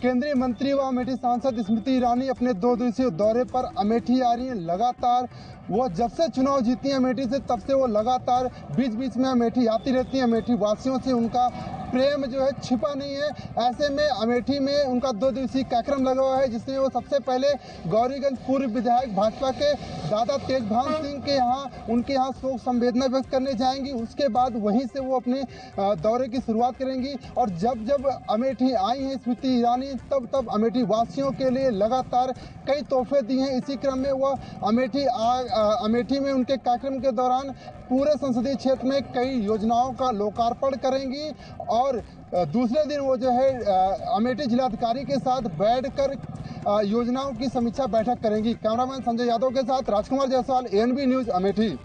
केंद्रीय मंत्री व अमेठी सांसद स्मृति ईरानी अपने 2 दिवसीय दौरे पर अमेठी आ रही हैं। लगातार वो जब से चुनाव जीती हैं अमेठी से, तब से वो लगातार बीच बीच में अमेठी आती रहती हैं। अमेठी वासियों से उनका प्रेम जो है छिपा नहीं है। ऐसे में अमेठी में उनका 2 दिवसीय कार्यक्रम लगा हुआ है, जिसमें वो सबसे पहले गौरीगंज पूर्व विधायक भाजपा के दादा तेजभान सिंह के यहाँ उनके यहाँ शोक संवेदना व्यक्त करने जाएंगी। उसके बाद वहीं से वो अपने दौरे की शुरुआत करेंगी। और जब जब अमेठी आई हैं स्मृति ईरानी, तब तब अमेठी वासियों के लिए लगातार कई तोहफे दिए हैं। इसी क्रम में वह अमेठी में उनके कार्यक्रम के दौरान पूरे संसदीय क्षेत्र में कई योजनाओं का लोकार्पण करेंगी। और दूसरे दिन वो जो है अमेठी जिलाधिकारी के साथ बैठकर योजनाओं की समीक्षा बैठक करेंगी। कैमरामैन संजय यादव के साथ राजकुमार जायसवाल, ANB न्यूज, अमेठी।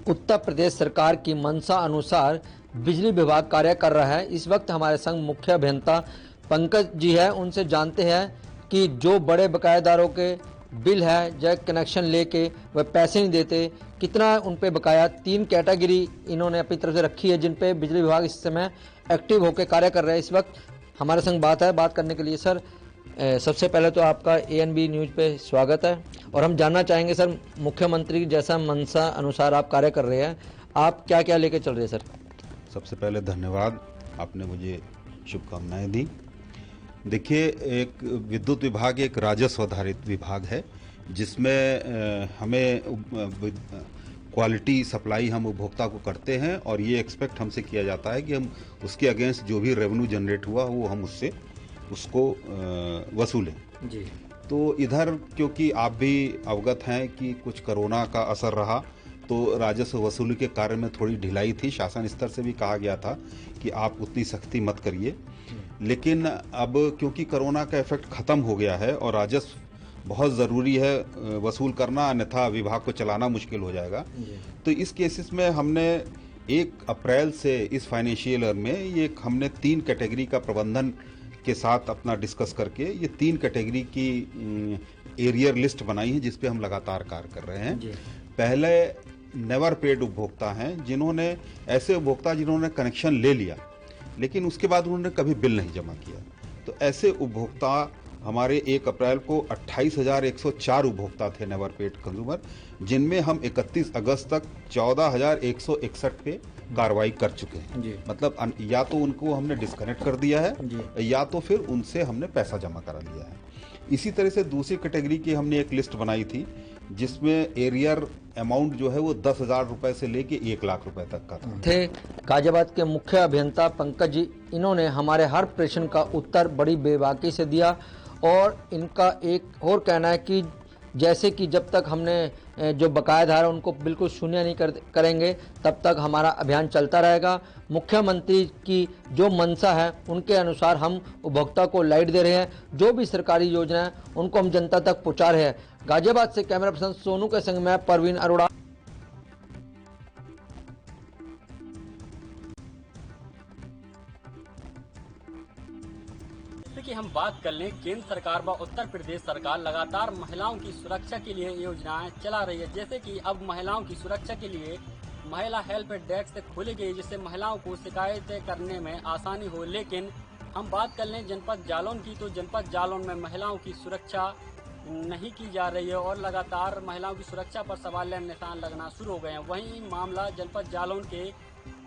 उत्तर प्रदेश सरकार की मंशा अनुसार बिजली विभाग कार्य कर रहा है। इस वक्त हमारे संग मुख्य अभियंता पंकज जी है, उनसे जानते हैं कि जो बड़े बकायेदारों के बिल है, जो कनेक्शन लेके वह पैसे नहीं देते, कितना उन पे बकाया। 3 कैटेगरी इन्होंने अपनी तरफ से रखी है जिन पे बिजली विभाग इस समय एक्टिव होकर कार्य कर रहे हैं। इस वक्त हमारे संग बात करने के लिए सर, सबसे पहले तो आपका ANB न्यूज पे स्वागत है। और हम जानना चाहेंगे सर, मुख्यमंत्री जैसा मंशा अनुसार आप कार्य कर रहे हैं, आप क्या क्या लेके चल रहे हैं सर? सबसे पहले धन्यवाद, आपने मुझे शुभकामनाएं दी। देखिए, एक विद्युत विभाग एक राजस्व आधारित विभाग है, जिसमें हमें क्वालिटी सप्लाई हम उपभोक्ता को करते हैं और ये एक्सपेक्ट हमसे किया जाता है कि हम उसके अगेंस्ट जो भी रेवेन्यू जनरेट हुआ वो हम उसको वसूलें जी। तो इधर क्योंकि आप भी अवगत हैं कि कुछ कोरोना का असर रहा, तो राजस्व वसूली के कार्य में थोड़ी ढिलाई थी। शासन स्तर से भी कहा गया था कि आप उतनी सख्ती मत करिए, लेकिन अब क्योंकि कोरोना का इफेक्ट खत्म हो गया है और राजस्व बहुत ज़रूरी है वसूल करना, अन्यथा विभाग को चलाना मुश्किल हो जाएगा। तो इस केसेस में हमने 1 अप्रैल से इस फाइनेंशियल ईयर में ये हमने 3 कैटेगरी का प्रबंधन के साथ अपना डिस्कस करके ये 3 कैटेगरी की एरियर लिस्ट बनाई है, जिस पे हम लगातार कार्य कर रहे हैं। पहले नेवर पेड उपभोक्ता हैं, जिन्होंने ऐसे उपभोक्ता जिन्होंने कनेक्शन ले लिया लेकिन उसके बाद उन्होंने कभी बिल नहीं जमा किया। तो ऐसे उपभोक्ता हमारे 1 अप्रैल को 28,104 उपभोक्ता थे नेवर पेड कंज्यूमर, जिनमें हम 31 अगस्त तक 14,161 पे कार्रवाई कर चुके हैं। मतलब या तो उनको हमने डिस्कनेक्ट कर दिया है या तो फिर उनसे हमने पैसा जमा करा लिया है। इसी तरह से दूसरी कैटेगरी की हमने एक लिस्ट बनाई थी, जिसमें एरियर अमाउंट जो है वो 10,000 रुपए से लेके 1 लाख रुपए तक का था। थे गाजियाबाद के मुख्य अभियंता पंकज जी, इन्होंने हमारे हर प्रश्न का उत्तर बड़ी बेबाकी से दिया। और इनका एक और कहना है कि जैसे कि जब तक हमने जो बकायेदार है उनको बिल्कुल शून्य नहीं करेंगे, तब तक हमारा अभियान चलता रहेगा। मुख्यमंत्री की जो मंशा है उनके अनुसार हम उपभोक्ता को लाइट दे रहे हैं, जो भी सरकारी योजना है उनको हम जनता तक पहुंचा रहे हैं। गाजियाबाद से कैमरा पर्सन सोनू के संग मैं परवीन अरोड़ा। कि हम बात कर लें, केंद्र सरकार व उत्तर प्रदेश सरकार लगातार महिलाओं की सुरक्षा के लिए योजनाएं चला रही है। जैसे कि अब महिलाओं की सुरक्षा के लिए महिला हेल्प डेस्क खोली गई, जिससे महिलाओं को शिकायतें करने में आसानी हो। लेकिन हम बात कर लें जनपद जालौन की, तो जनपद जालौन में महिलाओं की सुरक्षा नहीं की जा रही है और लगातार महिलाओं की सुरक्षा पर सवाल निशान लगना शुरू हो गए हैं। वहीं मामला जनपद जालौन के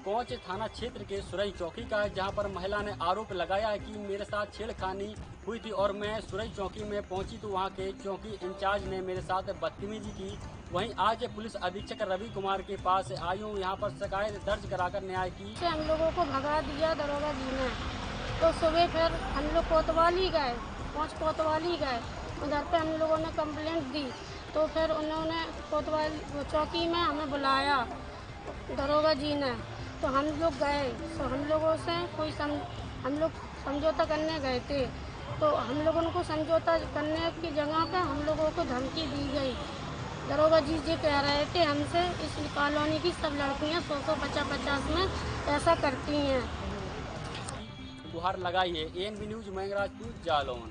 कोंच थाना क्षेत्र के सुरई चौकी का है, जहां पर महिला ने आरोप लगाया है कि मेरे साथ छेड़खानी हुई थी और मैं सुरई चौकी में पहुंची तो वहां के चौकी इंचार्ज ने मेरे साथ बदतमीजी की। वहीं आज पुलिस अधीक्षक रवि कुमार के पास आई हूँ, यहाँ पर शिकायत दर्ज कराकर न्याय की। हम लोगों को भगा दिया दरोगा जी ने, तो सुबह फिर हम लोग कोतवाली गए, कोतवाली गए, उधर पे हम लोगों ने कंप्लेंट दी। तो फिर उन्होंने कोतवाली चौकी में हमें बुलाया दरोगा जी ने, तो हम लोग गए। तो हम लोगों से हम लोग समझौता करने गए थे, तो हम लोगों को समझौता करने की जगह पे हम लोगों को धमकी दी गई। दरोगा जी कह रहे थे हमसे, इस कॉलोनी की सब लड़कियां 100-150 में ऐसा करती हैं। गुहार लगाई है। ANB न्यूज मैंगराजपुर जालौन।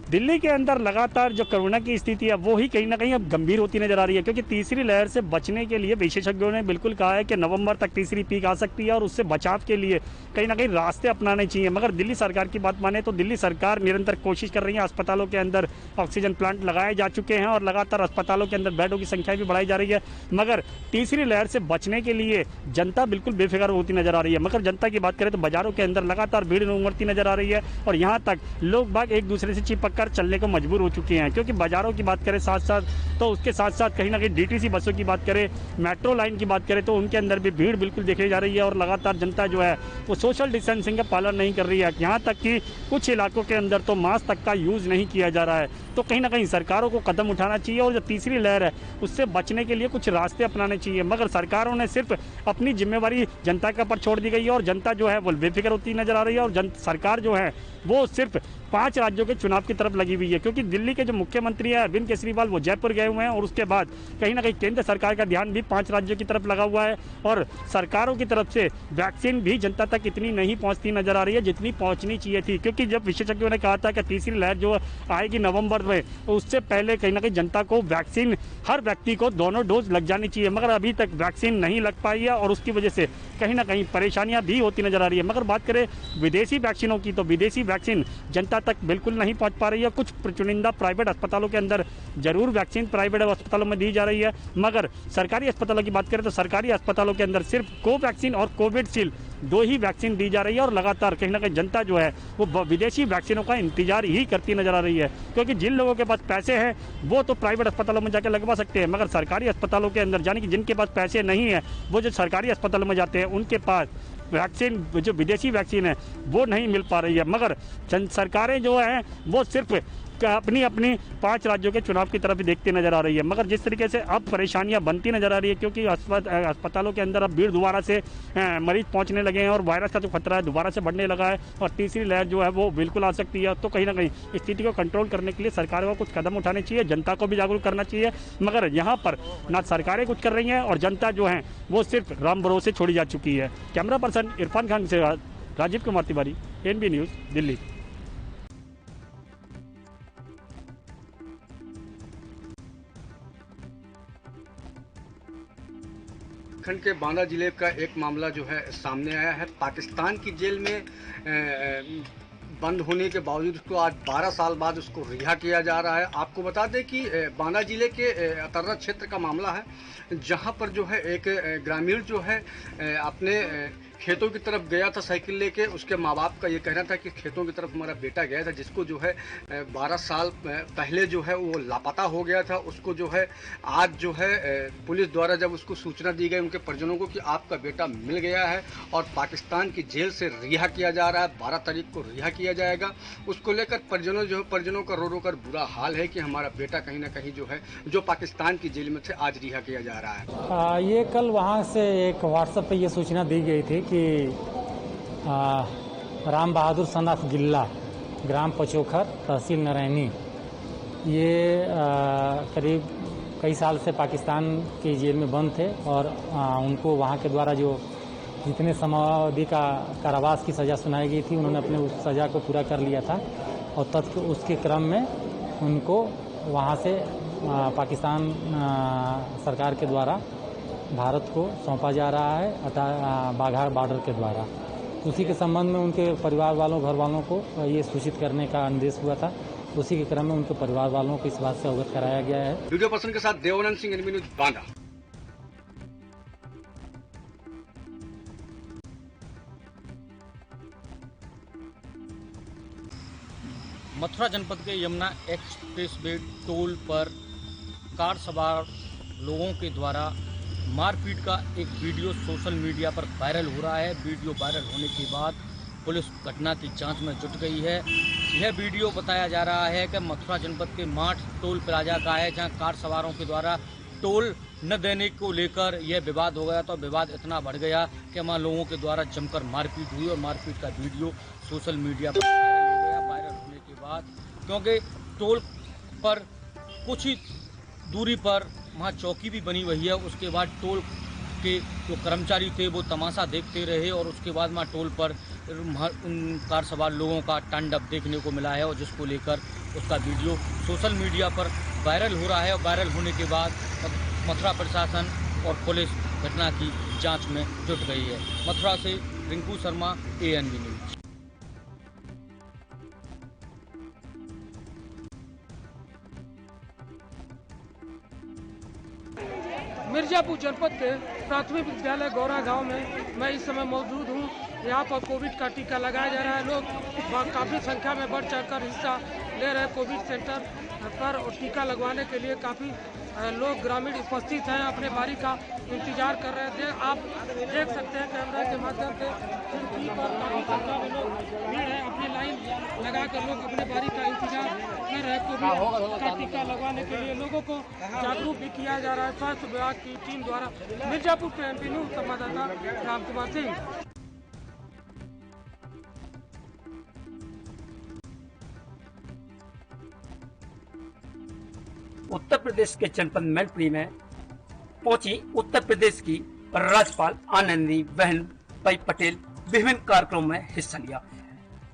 दिल्ली के अंदर लगातार जो कोरोना की स्थिति है वो ही कहीं ना कहीं अब गंभीर होती नजर आ रही है, क्योंकि तीसरी लहर से बचने के लिए विशेषज्ञों ने बिल्कुल कहा है कि नवंबर तक तीसरी पीक आ सकती है और उससे बचाव के लिए कहीं ना कहीं रास्ते अपनाने चाहिए। मगर दिल्ली सरकार की बात माने तो दिल्ली सरकार निरंतर कोशिश कर रही है। अस्पतालों के अंदर ऑक्सीजन प्लांट लगाए जा चुके हैं और लगातार अस्पतालों के अंदर बेडों की संख्या भी बढ़ाई जा रही है। मगर तीसरी लहर से बचने के लिए जनता बिल्कुल बेफिक्र होती नजर आ रही है। मगर जनता की बात करें तो बाजारों के अंदर लगातार भीड़ उमड़ती नजर आ रही है और यहाँ तक लोग बाग एक दूसरे से चिपक कर चलने को मजबूर हो चुके हैं। क्योंकि बाजारों की बात करें साथ साथ तो उसके साथ साथ कहीं ना कहीं डीटीसी बसों की बात करें, मेट्रो लाइन की बात करें तो उनके अंदर भी भीड़ बिल्कुल देखी जा रही है और लगातार जनता जो है वो सोशल डिस्टेंसिंग का पालन नहीं कर रही है। यहाँ तक कि कुछ इलाकों के अंदर तो मास्क तक का यूज नहीं किया जा रहा है। तो कहीं ना कहीं सरकारों को कदम उठाना चाहिए और जो तीसरी लहर है उससे बचने के लिए कुछ रास्ते अपनाने चाहिए। मगर सरकारों ने सिर्फ अपनी जिम्मेवारी जनता के ऊपर छोड़ दी गई है और जनता जो है वो बेफिक्र होती नजर आ रही है और सरकार जो है वो सिर्फ 5 राज्यों के चुनाव की तरफ लगी हुई है। क्योंकि दिल्ली के जो मुख्यमंत्री है अरविंद केजरीवाल वो जयपुर गए हुए हैं और उसके बाद कहीं ना कहीं केंद्र सरकार का ध्यान भी 5 राज्यों की तरफ लगा हुआ है और सरकारों की तरफ से वैक्सीन भी जनता तक इतनी नहीं पहुंचती नजर आ रही है जितनी पहुंचनी चाहिए थी। क्योंकि जब विशेषज्ञों ने कहा था कि तीसरी लहर जो आएगी नवंबर में उससे पहले कहीं ना कहीं जनता को वैक्सीन हर व्यक्ति को दोनों डोज लग जानी चाहिए, मगर अभी तक वैक्सीन नहीं लग पाई है और उसकी वजह से कहीं ना कहीं परेशानियां भी होती नजर आ रही है। मगर बात करें विदेशी वैक्सीनों की तो विदेशी वैक्सीन जनता तक बिल्कुल नहीं पहुंच पा रही है। कुछ चुनिंदा प्राइवेट अस्पतालों के अंदर जरूर वैक्सीन प्राइवेट अस्पतालों में दी जा रही है, मगर सरकारी अस्पतालों की बात करें तो सरकारी अस्पतालों के अंदर सिर्फ कोवैक्सीन और कोविडशील्ड 2 ही वैक्सीन दी जा रही है और लगातार कहीं ना कहीं जनता जो है वो विदेशी वैक्सीनों का इंतजार ही करती नजर आ रही है। क्योंकि जिन लोगों के पास पैसे हैं वो तो प्राइवेट अस्पतालों में जाकर लगवा सकते हैं, मगर सरकारी अस्पतालों के अंदर यानी कि जिनके पास पैसे नहीं है वो जो सरकारी अस्पतालों में जाते हैं उनके पास वैक्सीन जो विदेशी वैक्सीन है वो नहीं मिल पा रही है। मगर सरकारें जो हैं वो सिर्फ अपनी अपनी 5 राज्यों के चुनाव की तरफ देखती नजर आ रही है। मगर जिस तरीके से अब परेशानियां बनती नजर आ रही है क्योंकि अस्पतालों के अंदर अब भीड़ दोबारा से मरीज पहुंचने लगे हैं और वायरस का जो खतरा है दोबारा से बढ़ने लगा है और तीसरी लहर जो है वो बिल्कुल आ सकती है। तो कहीं ना कहीं स्थिति को कंट्रोल करने के लिए सरकारों को कुछ कदम उठाने चाहिए, जनता को भी जागरूक करना चाहिए। मगर यहाँ पर ना सरकारें कुछ कर रही हैं और जनता जो है वो सिर्फ राम भरोसे छोड़ी जा चुकी है। कैमरा पर्सन इरफान खान से राजीव कुमार तिवारी, NB न्यूज़, दिल्ली। उत्तराखंड के बांदा जिले का एक मामला जो है सामने आया है। पाकिस्तान की जेल में बंद होने के बावजूद उसको आज 12 साल बाद उसको रिहा किया जा रहा है। आपको बता दें कि बांदा जिले के अतर्रा क्षेत्र का मामला है, जहां पर जो है एक ग्रामीण जो है अपने खेतों की तरफ गया था साइकिल लेके। उसके माँ बाप का ये कहना था कि खेतों की तरफ हमारा बेटा गया था, जिसको जो है 12 साल पहले जो है वो लापता हो गया था। उसको जो है आज जो है पुलिस द्वारा जब उसको सूचना दी गई उनके परिजनों को कि आपका बेटा मिल गया है और पाकिस्तान की जेल से रिहा किया जा रहा है, 12 तारीख को रिहा किया जाएगा। उसको लेकर परिजनों का रो रो कर बुरा हाल है कि हमारा बेटा कहीं ना कहीं जो है जो पाकिस्तान की जेल में थे आज रिहा किया जा रहा है। ये कल वहाँ से एक व्हाट्सएप पे ये सूचना दी गई थी कि राम बहादुर सन ऑफ गिल्ला, ग्राम पचोखर, तहसील नारायणी, ये करीब कई साल से पाकिस्तान की जेल में बंद थे और उनको वहाँ के द्वारा जो जितने समावधि का कारावास की सज़ा सुनाई गई थी उन्होंने अपने उस सज़ा को पूरा कर लिया था और उसके क्रम में उनको वहाँ से पाकिस्तान सरकार के द्वारा भारत को सौंपा जा रहा है बाघा बॉर्डर के द्वारा। उसी के संबंध में उनके परिवार वालों, घर वालों को ये सूचित करने का आदेश हुआ था। उसी के क्रम में उनके परिवार वालों को इस बात से अवगत कराया गया है। वीडियो पर्सन के साथ देवानंद सिंह, NB न्यूज़, बांदा। मथुरा जनपद के यमुना एक्सप्रेस वे टोल पर कार सवार लोगों के द्वारा मारपीट का एक वीडियो सोशल मीडिया पर वायरल हो रहा है। वीडियो वायरल होने के बाद पुलिस घटना की जांच में जुट गई है। यह वीडियो बताया जा रहा है कि मथुरा जनपद के माठ टोल प्लाजा का है, जहां कार सवारों के द्वारा टोल न देने को लेकर यह विवाद हो गया। तो विवाद इतना बढ़ गया कि वहाँ लोगों के द्वारा जमकर मारपीट हुई और मारपीट का वीडियो सोशल मीडिया पर वायरल हो गया। वायरल होने के बाद क्योंकि टोल पर कुछ ही दूरी पर वहाँ चौकी भी बनी हुई है, उसके बाद टोल के जो कर्मचारी थे वो तमाशा देखते रहे और उसके बाद में टोल पर उन कार सवार लोगों का तांडव देखने को मिला है और जिसको लेकर उसका वीडियो सोशल मीडिया पर वायरल हो रहा है। और वायरल होने के बाद मथुरा प्रशासन और पुलिस घटना की जांच में जुट गई है। मथुरा से रिंकू शर्मा, ANB न्यूज। मिर्जापुर जनपद के प्राथमिक विद्यालय गौरा गांव में मैं इस समय मौजूद हूं। यहां पर कोविड का टीका लगाया जा रहा है। लोग काफ़ी संख्या में बढ़ चढ़कर हिस्सा ले रहे हैं कोविड सेंटर पर और टीका लगवाने के लिए काफ़ी लोग ग्रामीण उपस्थित हैं, अपने बारी का इंतजार कर रहे थे। आप देख सकते हैं कैमरा के माध्यम से खिड़की पर काफ़ी संख्या में लोग भीड़ है, अपनी लाइन लगाकर लोग अपने बारी का इंतजार कर रहे हैं। कोविड का टीका लगवाने के लिए लोगों को जागरूक भी किया जा रहा है स्वास्थ्य विभाग की टीम द्वारा। मिर्जापुर के MP न्यूज संवाददाता राम कुमार सिंह। उत्तर प्रदेश के जनपद मैनपुरी में पहुंची उत्तर प्रदेश की राज्यपाल आनंदीबेन पटेल विभिन्न कार्यक्रमों में हिस्सा लिया।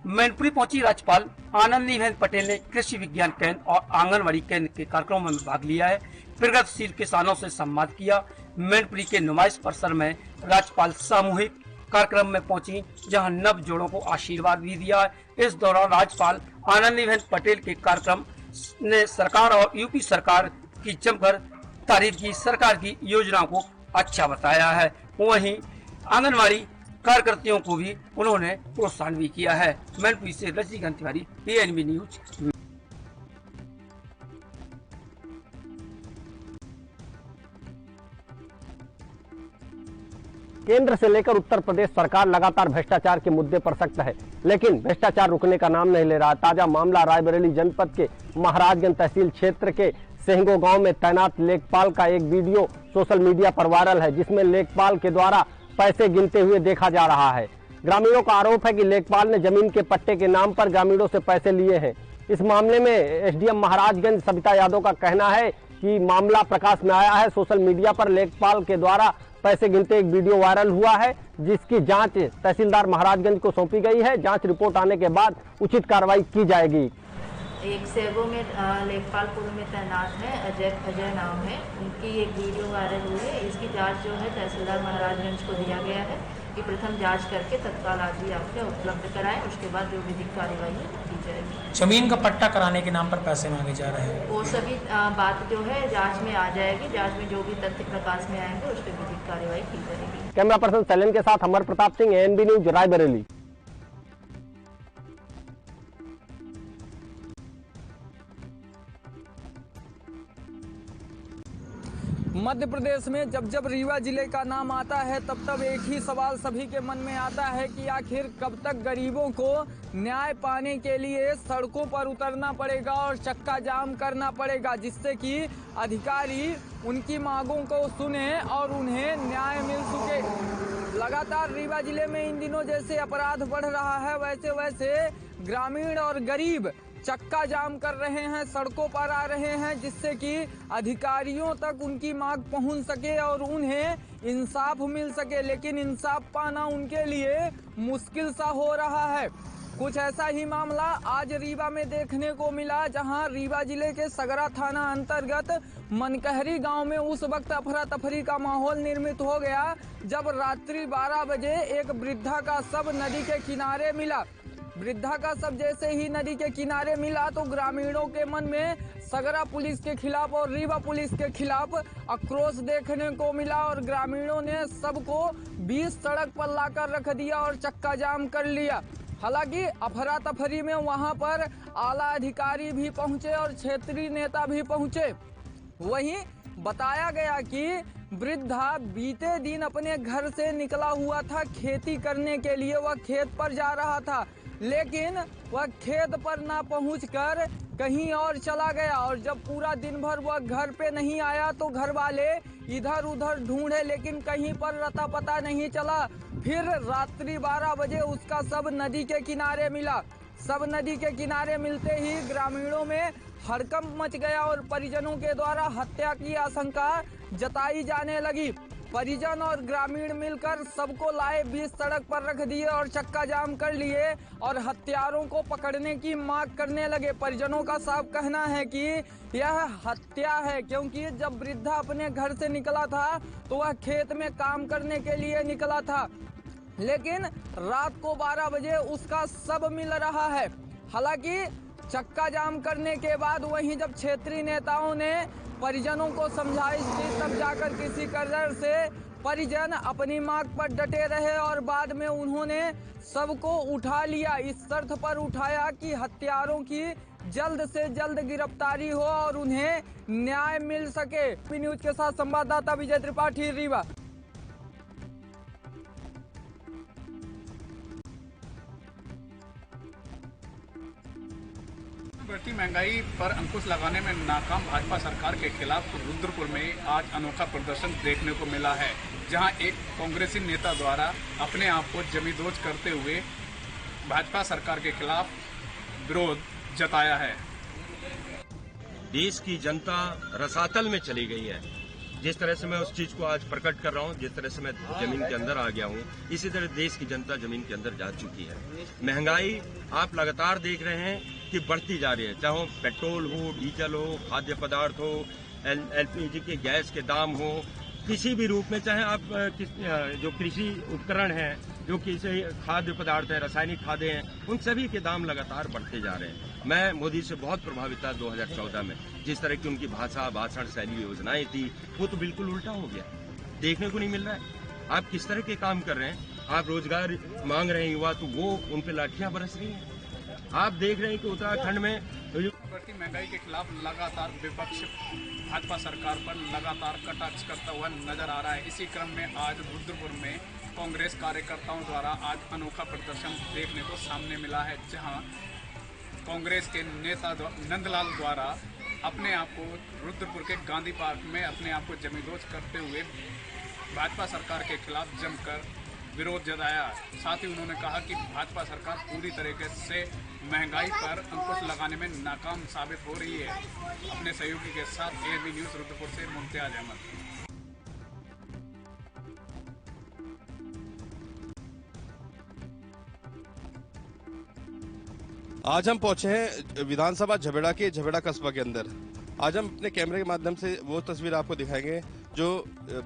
मैनपुरी पहुंची राज्यपाल आनंदीबेन पटेल ने कृषि विज्ञान केंद्र और आंगनबाड़ी केंद्र के कार्यक्रमों में भाग लिया है। प्रगतिशील किसानों से संवाद किया। मैनपुरी के नुमाइश परिसर में राज्यपाल सामूहिक कार्यक्रम में पहुंची, जहां नव जोड़ों को आशीर्वाद भी दिया। इस दौरान राज्यपाल आनंदीबेन पटेल के कार्यक्रम ने सरकार और यूपी सरकार की जमकर तारीफ की। सरकार की योजनाओं को अच्छा बताया है। वहीं आंगनबाड़ी कार्यकर्तियों को भी उन्होंने प्रोत्साहन भी किया है। मैनपुरी से रजनीकांत तिवारी, ANB न्यूज। केंद्र से लेकर उत्तर प्रदेश सरकार लगातार भ्रष्टाचार के मुद्दे पर सख्त है, लेकिन भ्रष्टाचार रुकने का नाम नहीं ले रहा। ताजा मामला रायबरेली जनपद के महाराजगंज तहसील क्षेत्र के सेहंगो गांव में तैनात लेखपाल का एक वीडियो सोशल मीडिया पर वायरल है, जिसमें लेखपाल के द्वारा पैसे गिनते हुए देखा जा रहा है। ग्रामीणों का आरोप है कि लेखपाल ने जमीन के पट्टे के नाम पर ग्रामीणों से पैसे लिए हैं। इस मामले में SDM महाराजगंज सविता यादव का कहना है कि मामला प्रकाश में आया है। सोशल मीडिया पर लेखपाल के द्वारा पैसे गिनते एक वीडियो वायरल हुआ है, जिसकी जांच तहसीलदार महाराजगंज को सौंपी गई है। जांच रिपोर्ट आने के बाद उचित कार्रवाई की जाएगी। एक सेगो में लेखपालपुर में तैनात है अजय नाम है, उनकी एक वीडियो वायरल हुई है। इसकी जांच जो है तहसीलदार महाराजगंज को दिया गया है कि प्रथम जांच करके तत्काल आज ही आपको उपलब्ध कराएं, उसके बाद जो विधिक कार्यवाही की जाएगी। जमीन का पट्टा कराने के नाम पर पैसे मांगे जा रहे हैं, वो सभी बात जो है जांच में आ जाएगी। जांच में जो भी तथ्य प्रकाश में आएंगे उस पर विधिक कार्यवाही की जाएगी। कैमरा पर्सन सैलन के साथ अमर प्रताप सिंह, ANB न्यूज, रायबरेली। मध्य प्रदेश में जब जब रीवा जिले का नाम आता है तब तब एक ही सवाल सभी के मन में आता है कि आखिर कब तक गरीबों को न्याय पाने के लिए सड़कों पर उतरना पड़ेगा और चक्का जाम करना पड़ेगा, जिससे कि अधिकारी उनकी मांगों को सुने और उन्हें न्याय मिल सके। लगातार रीवा जिले में इन दिनों जैसे अपराध बढ़ रहा है, वैसे वैसे ग्रामीण और गरीब चक्का जाम कर रहे हैं, सड़कों पर आ रहे हैं, जिससे कि अधिकारियों तक उनकी मांग पहुंच सके और उन्हें इंसाफ मिल सके। लेकिन इंसाफ पाना उनके लिए मुश्किल सा हो रहा है। कुछ ऐसा ही मामला आज रीवा में देखने को मिला, जहां रीवा जिले के सगरा थाना अंतर्गत मनकहरी गांव में उस वक्त अफरा तफरी का माहौल निर्मित हो गया जब रात्रि 12 बजे एक वृद्धा का शव नदी के किनारे मिला। वृद्धा का शव जैसे ही नदी के किनारे मिला तो ग्रामीणों के मन में सगरा पुलिस के खिलाफ और रीवा पुलिस के खिलाफ आक्रोश देखने को मिला और ग्रामीणों ने सबको बीच सड़क पर लाकर रख दिया और चक्का जाम कर लिया। हालांकि अफरा तफरी में वहां पर आला अधिकारी भी पहुंचे और क्षेत्रीय नेता भी पहुंचे। वहीं बताया गया कि वृद्धा बीते दिन अपने घर से निकला हुआ था खेती करने के लिए, वह खेत पर जा रहा था, लेकिन वह खेत पर ना पहुंचकर कहीं और चला गया और जब पूरा दिन भर वह घर पे नहीं आया तो घर वाले इधर उधर ढूंढे, लेकिन कहीं पर रता पता नहीं चला। फिर रात्रि 12 बजे उसका शव नदी के किनारे मिला। शव नदी के किनारे मिलते ही ग्रामीणों में हड़कंप मच गया और परिजनों के द्वारा हत्या की आशंका जताई जाने लगी। परिजन और ग्रामीण मिलकर सबको लाए बीच सड़क पर रख दिए और चक्का जाम कर लिए और हत्यारों को पकड़ने की मांग करने लगे। परिजनों का साफ कहना है कि यह हत्या है, क्योंकि जब वृद्धा अपने घर से निकला था तो वह खेत में काम करने के लिए निकला था, लेकिन रात को 12 बजे उसका शव मिल रहा है। हालांकि चक्का जाम करने के बाद वहीं जब क्षेत्रीय नेताओं ने परिजनों को समझाइश दी, तब जाकर किसी कदर से परिजन अपनी मांग पर डटे रहे और बाद में उन्होंने सबको उठा लिया। इस शर्त पर उठाया कि हत्यारों की जल्द से जल्द गिरफ्तारी हो और उन्हें न्याय मिल सके। पी न्यूज के साथ संवाददाता विजय त्रिपाठी, रीवा। बढ़ती महंगाई पर अंकुश लगाने में नाकाम भाजपा सरकार के खिलाफ रुद्रपुर में आज अनोखा प्रदर्शन देखने को मिला है, जहां एक कांग्रेसी नेता द्वारा अपने आप को जमींदोज करते हुए भाजपा सरकार के खिलाफ विरोध जताया है। देश की जनता रसातल में चली गई है। जिस तरह से मैं उस चीज को आज प्रकट कर रहा हूँ, जिस तरह से मैं जमीन के अंदर आ गया हूँ, इसी तरह देश की जनता जमीन के अंदर जा चुकी है। महंगाई आप लगातार देख रहे हैं कि बढ़ती जा रही है, चाहे वो पेट्रोल हो, डीजल हो, खाद्य पदार्थ हो, एलपीजी के गैस के दाम हो, किसी भी रूप में, चाहे आप जो कृषि उपकरण हैं, जो किसी खाद्य पदार्थ है, रासायनिक खादें हैं, उन सभी के दाम लगातार बढ़ते जा रहे हैं। मैं मोदी से बहुत प्रभावित था 2014 में, जिस तरह की उनकी भाषा, भाषण शैली, योजनाएं थी, वो तो बिल्कुल उल्टा हो गया, देखने को नहीं मिल रहा है। आप किस तरह के काम कर रहे हैं? आप रोजगार मांग रहे हैं युवा, तो वो उन पे लाठियां बरस रही हैं। आप देख रहे हैं कि उत्तराखंड में बढ़ती महंगाई के खिलाफ लगातार विपक्ष भाजपा सरकार पर लगातार कटाक्ष करता हुआ नजर आ रहा है। इसी क्रम में आज रुद्रपुर में कांग्रेस कार्यकर्ताओं द्वारा आज अनोखा प्रदर्शन देखने को सामने मिला है, जहां कांग्रेस के नेता नंदलाल द्वारा अपने आप को रुद्रपुर के गांधी पार्क में अपने आप को जमींदोज करते हुए भाजपा सरकार के खिलाफ जमकर विरोध जताया। साथ ही उन्होंने कहा कि भाजपा सरकार पूरी तरीके से महंगाई पर अंकुश लगाने में नाकाम साबित हो रही है। अपने सहयोगी के साथ एआरबी न्यूज रुद्रपुर से मुमताज अहमद। आज हम पहुंचे हैं विधानसभा झबेड़ा के झबेड़ा कस्बा के अंदर। आज हम अपने कैमरे के माध्यम से वो तस्वीर आपको दिखाएंगे जो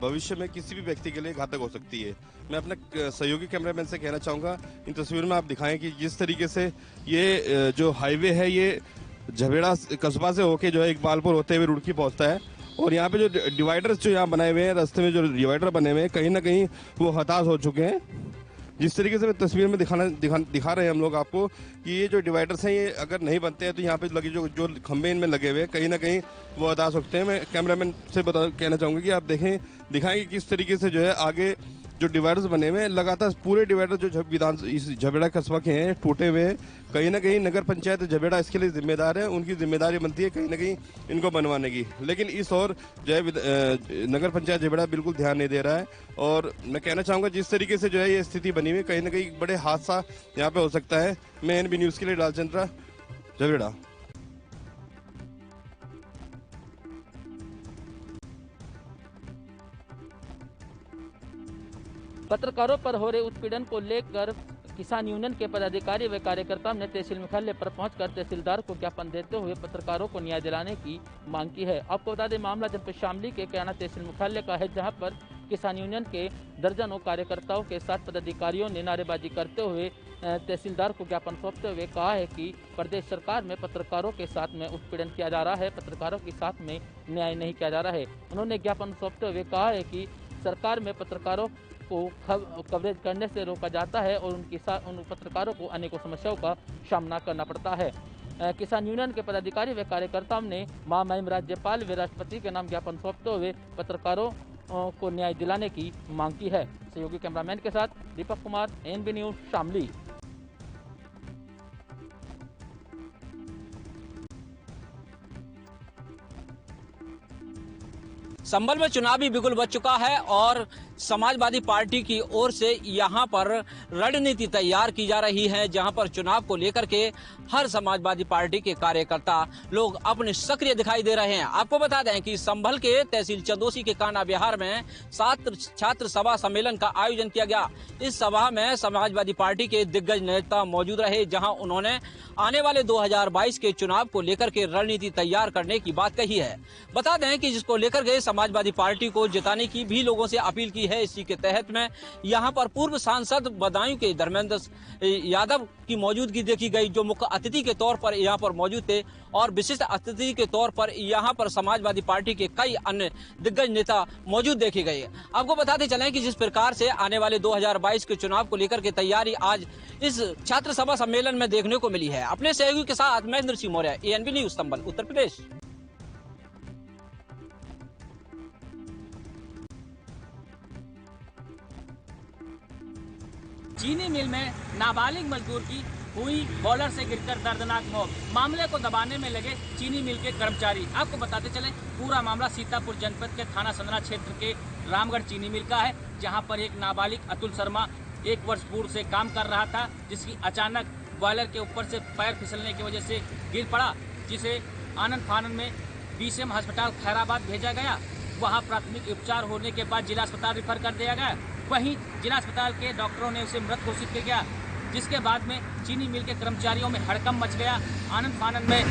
भविष्य में किसी भी व्यक्ति के लिए घातक हो सकती है। मैं अपने सहयोगी कैमरामैन से कहना चाहूँगा, इन तस्वीरों में आप दिखाएं कि जिस तरीके से ये जो हाईवे है ये झबेड़ा कस्बा से होके जो है इकबालपुर होते हुए रुड़की पहुँचता है, और यहाँ पे जो डिवाइडर्स जो यहाँ बनाए हुए हैं, रास्ते में जो डिवाइडर बने हुए हैं, कहीं ना कहीं वो हताश हो चुके हैं। जिस तरीके से तस्वीर में दिखा रहे हैं हम लोग आपको कि ये जो डिवाइडर्स हैं, ये अगर नहीं बनते हैं तो यहाँ पे लगे जो खंबे इनमें लगे हुए हैं, कहीं ना कहीं वो हताश सकते हैं। मैं कैमरामैन से कहना चाहूँगा कि आप दिखाएंगे किस तरीके से जो है आगे जो डिवाइडर्स बने हुए हैं, लगातार पूरे डिवाइडर जो इस झबेड़ा कस्बा के हैं टूटे हुए हैं। कहीं ना कहीं नगर पंचायत झबेड़ा इसके लिए जिम्मेदार है, उनकी जिम्मेदारी बनती है कहीं ना कहीं इनको बनवाने की, लेकिन इस और जो है नगर पंचायत झबेड़ा बिल्कुल ध्यान नहीं दे रहा है। और मैं कहना चाहूँगा जिस तरीके से जो है ये स्थिति बनी हुई, कहीं ना कहीं बड़े हादसा यहाँ पे हो सकता है। मैं एनबी न्यूज़ के लिए लालचंद्रा, झबेड़ा। पत्रकारों पर हो रहे उत्पीड़न को लेकर किसान यूनियन के पदाधिकारी व कार्यकर्ताओं ने तहसील मुख्यालय पर पहुंचकर तहसीलदार को ज्ञापन देते हुए पत्रकारों को न्याय दिलाने की मांग की है। आपको बता दें, मामला जनपद शामली के कैना तहसील मुख्यालय का है, जहां पर किसान यूनियन के दर्जनों कार्यकर्ताओं के साथ पदाधिकारियों ने नारेबाजी करते हुए तहसीलदार को ज्ञापन सौंपते हुए कहा है कि प्रदेश सरकार में पत्रकारों के साथ में उत्पीड़न किया जा रहा है, पत्रकारों के साथ में न्याय नहीं किया जा रहा है। उन्होंने ज्ञापन सौंपते हुए कहा है कि सरकार में पत्रकारों को कवरेज करने से रोका जाता है और उन पत्रकारों को अनेकों समस्याओं का सामना करना पड़ता है। किसान यूनियन के पदाधिकारी व कार्यकर्ताओं ने महामहिम राज्यपाल व राष्ट्रपति के नाम ज्ञापन सौंपते हुए पत्रकारों को न्याय दिलाने की मांग की है। सहयोगी कैमरामैन के साथ दीपक कुमार, एनबी न्यूज शामली। संभल में चुनावी बिगुल बज चुका है और समाजवादी पार्टी की ओर से यहां पर रणनीति तैयार की जा रही है, जहां पर चुनाव को लेकर के हर समाजवादी पार्टी के कार्यकर्ता लोग अपने सक्रिय दिखाई दे रहे हैं। आपको बता दें कि संभल के तहसील चंदोसी के काना विहार में छात्र सभा सम्मेलन का आयोजन किया गया। इस सभा में समाजवादी पार्टी के दिग्गज नेता मौजूद रहे, जहां उन्होंने आने वाले 2022 के चुनाव को लेकर के रणनीति तैयार करने की बात कही है। बता दें कि जिसको लेकर के समाजवादी पार्टी को जिताने की भी लोगों से अपील की है। इसी के तहत में यहां पर पूर्व सांसद बदायूं के धर्मेंद्र यादव की मौजूदगी देखी गई, जो मुख्य अतिथि के तौर पर यहां पर मौजूद थे और विशिष्ट अतिथि के तौर पर यहां पर समाजवादी पार्टी के कई अन्य दिग्गज नेता मौजूद देखे गए। आपको बताते चलें कि जिस प्रकार से आने वाले 2022 के चुनाव को लेकर के तैयारी आज इस छात्र सभा सम्मेलन में देखने को मिली है। अपने सहयोगी के साथ महेंद्र सिंह मौर्य, ANB न्यूज संभल, उत्तर प्रदेश। चीनी मिल में नाबालिग मजदूर की हुई बॉलर से गिरकर दर्दनाक मौत। मामले को दबाने में लगे चीनी मिल के कर्मचारी। आपको बताते चले पूरा मामला सीतापुर जनपद के थाना संदरा क्षेत्र के रामगढ़ चीनी मिल का है, जहां पर एक नाबालिग अतुल शर्मा 1 वर्ष पूर्व से काम कर रहा था, जिसकी अचानक बॉयलर के ऊपर से पैर फिसलने की वजह से गिर पड़ा, जिसे आनंद फानन में BCM अस्पताल खैराबाद भेजा गया। वहां प्राथमिक उपचार होने के बाद जिला अस्पताल रेफर कर दिया गया। वहीं जिला अस्पताल के डॉक्टरों ने उसे मृत घोषित किया गया, जिसके बाद में चीनी मिल के कर्मचारियों में हड़कंप मच गया। आनंद फानन में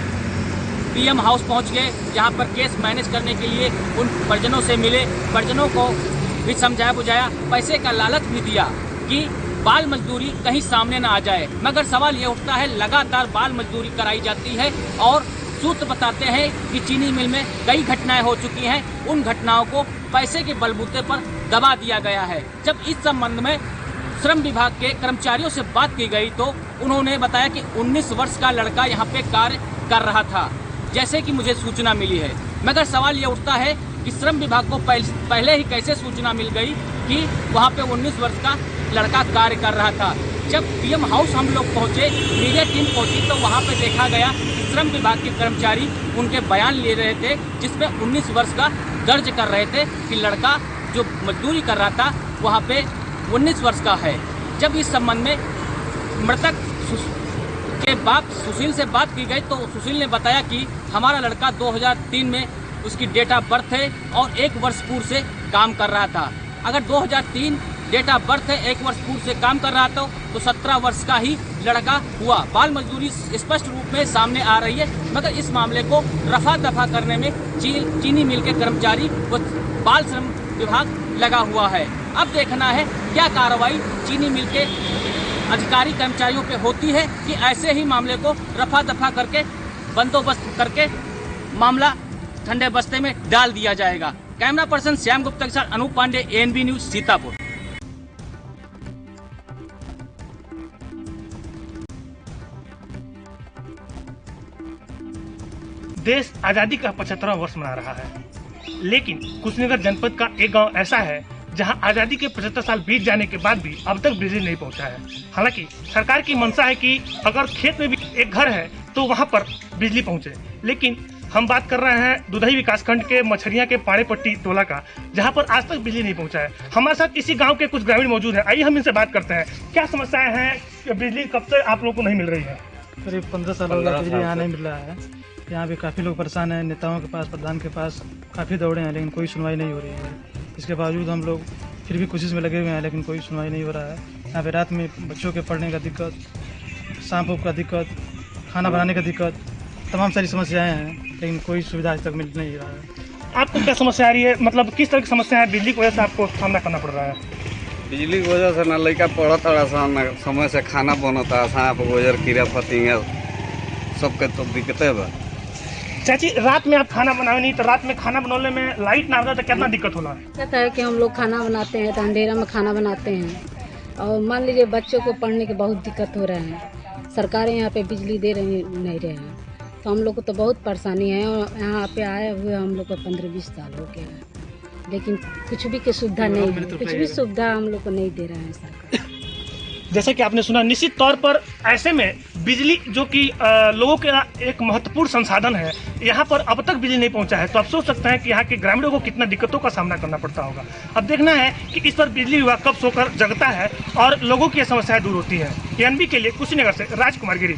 PM हाउस पहुंच गए, जहां पर केस मैनेज करने के लिए उन परिजनों से मिले, परिजनों को भी समझाया बुझाया, पैसे का लालच भी दिया कि बाल मजदूरी कहीं सामने ना आ जाए। मगर सवाल ये उठता है, लगातार बाल मजदूरी कराई जाती है और सूत्र बताते हैं कि चीनी मिल में कई घटनाएं हो चुकी हैं। उन घटनाओं को पैसे के बलबूते पर दबा दिया गया है। जब इस संबंध में श्रम विभाग के कर्मचारियों से बात की गई तो उन्होंने बताया कि 19 वर्ष का लड़का यहाँ पे कार्य कर रहा था, जैसे कि मुझे सूचना मिली है। मगर सवाल ये उठता है कि श्रम विभाग को पहले ही कैसे सूचना मिल गई कि वहाँ पे 19 वर्ष का लड़का कार्य कर रहा था। जब PM हाउस हम लोग पहुँचे, मीडिया टीम पहुँची, तो वहाँ पे देखा गया कि श्रम विभाग के कर्मचारी उनके बयान ले रहे थे, जिसमें 19 वर्ष का दर्ज कर रहे थे कि लड़का जो मजदूरी कर रहा था वहाँ पे 19 वर्ष का है। जब इस संबंध में मृतक के बाप सुशील से बात की गई तो सुशील ने बताया कि हमारा लड़का 2003 में उसकी डेट ऑफ बर्थ है और 1 वर्ष पूर्व से काम कर रहा था। अगर 2003 डेट ऑफ बर्थ है, 1 वर्ष पूर्व से काम कर रहा था तो 17 वर्ष का ही लड़का हुआ। बाल मजदूरी स्पष्ट रूप में सामने आ रही है, मगर इस मामले को रफा दफा करने में चीनी मिल के कर्मचारी व बाल श्रम विभाग लगा हुआ है। अब देखना है क्या कार्रवाई चीनी मिल के अधिकारी कर्मचारियों पे होती है कि ऐसे ही मामले को रफा दफा करके बंदोबस्त करके मामला ठंडे बस्ते में डाल दिया जाएगा। कैमरा पर्सन श्याम गुप्ता के साथ अनूप पांडे, ANB न्यूज, सीतापुर। देश आजादी का 75वां वर्ष मना रहा है, लेकिन कुशीनगर जनपद का एक गांव ऐसा है जहां आजादी के 75 साल बीत जाने के बाद भी अब तक बिजली नहीं पहुंचा है। हालांकि सरकार की मंशा है कि अगर खेत में भी एक घर है तो वहां पर बिजली पहुंचे, लेकिन हम बात कर रहे हैं दुधई विकासखंड के मछरिया के पाड़ेपट्टी टोला का, जहां पर आज तक बिजली नहीं पहुंचा है। हमारे साथ इसी गांव के कुछ ग्रामीण मौजूद हैं, आइए हम इनसे बात करते हैं। क्या समस्याएं हैं, बिजली कब से आप लोगों को नहीं मिल रही है? करीब 15 साल हो गया बिजली यहाँ नहीं मिल रहा है। यहाँ भी काफ़ी लोग परेशान हैं, नेताओं के पास, प्रधान के पास काफ़ी दौड़े हैं, लेकिन कोई सुनवाई नहीं हो रही है। इसके बावजूद हम लोग फिर भी कोशिश में लगे हुए हैं, लेकिन कोई सुनवाई नहीं हो रहा है। यहाँ पे रात में बच्चों के पढ़ने का दिक्कत, शाम को का दिक्कत, खाना बनाने का दिक्कत, तमाम सारी समस्याएं हैं, लेकिन कोई सुविधा आज तक मिल नहीं रहा है। आपको क्या समस्या आ रही है, मतलब किस तरह की समस्या है बिजली की वजह से आपको सामना करना पड़ रहा है? बिजली की वजह से ना लड़का पढ़ता रहा, ना समय से खाना बनता, सांप गोजर कीड़ा फतिंगा सबके तो दिक्कतें बा। चाची, रात में आप खाना बनावे नहीं तो रात में खाना बनाने में लाइट ना आता तो कितना दिक्कत होला? कहता है कि हम लोग खाना बनाते हैं तो अंधेरा में खाना बनाते हैं, और मान लीजिए बच्चों को पढ़ने के बहुत दिक्कत हो रहे हैं। सरकारें यहाँ पे बिजली दे रही नहीं रहे हैं, तो हम लोग को तो बहुत परेशानी है। और यहाँ पे आए हुए हम लोग को 15-20 साल हो गया है, लेकिन कुछ भी की सुविधा नहीं है, कुछ भी सुविधा हम लोग को नहीं दे रहे हैं सरकार। जैसे कि आपने सुना, निश्चित तौर पर ऐसे में बिजली जो कि लोगों का एक महत्वपूर्ण संसाधन है, यहाँ पर अब तक बिजली नहीं पहुँचा है। तो आप सोच सकते हैं कि यहाँ के ग्रामीणों को कितना दिक्कतों का सामना करना पड़ता होगा। अब देखना है कि इस पर बिजली विभाग कब सोकर जगता है और लोगों की समस्याएं दूर होती है। एएनबी के लिए कुशीनगर से राजकुमार गिरी।